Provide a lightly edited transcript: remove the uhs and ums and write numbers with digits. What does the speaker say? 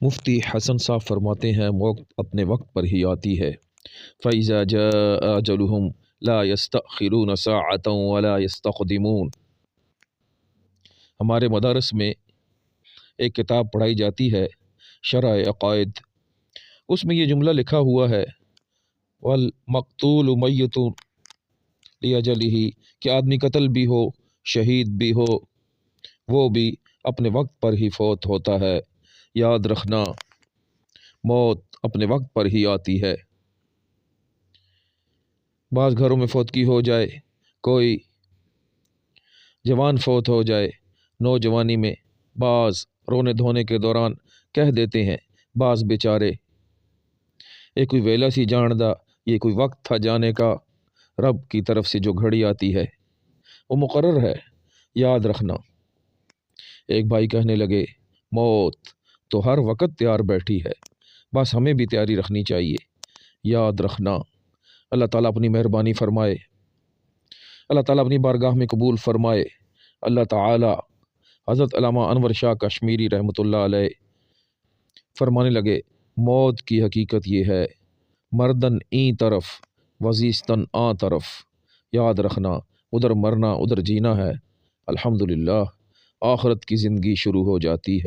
مفتی حسن صاحب فرماتے ہیں موت اپنے وقت پر ہی آتی ہے۔ فَإِذَا جَاءَ أَجَلُهُمْ لَا يَسْتَأْخِرُونَ سَاعَةً وَلَا يَسْتَقْدِمُونَ۔ ہمارے مدارس میں ایک کتاب پڑھائی جاتی ہے، شرح عقائد، اس میں یہ جملہ لکھا ہوا ہے وَالْمَقْتُولُ مَيِّتٌ لِأَجَلِهِ، کہ آدمی قتل بھی ہو، شہید بھی ہو، وہ بھی اپنے وقت پر ہی فوت ہوتا ہے۔ یاد رکھنا موت اپنے وقت پر ہی آتی ہے۔ بعض گھروں میں فوتگی ہو جائے، کوئی جوان فوت ہو جائے نوجوانی میں، بعض رونے دھونے کے دوران کہہ دیتے ہیں بعض بیچارے یہ کوئی ویلا سی جاندا، یہ کوئی وقت تھا جانے کا، رب کی طرف سے جو گھڑی آتی ہے وہ مقرر ہے۔ یاد رکھنا۔ ایک بھائی کہنے لگے موت تو ہر وقت تیار بیٹھی ہے، بس ہمیں بھی تیاری رکھنی چاہیے۔ یاد رکھنا اللہ تعالیٰ اپنی مہربانی فرمائے، اللہ تعالیٰ اپنی بارگاہ میں قبول فرمائے۔ اللہ تعالیٰ حضرت علامہ انور شاہ کشمیری رحمۃ اللہ علیہ فرمانے لگے موت کی حقیقت یہ ہے مردن این طرف وزیستن آ طرف۔ یاد رکھنا ادھر مرنا ادھر جینا ہے، الحمدللہ آخرت کی زندگی شروع ہو جاتی ہے۔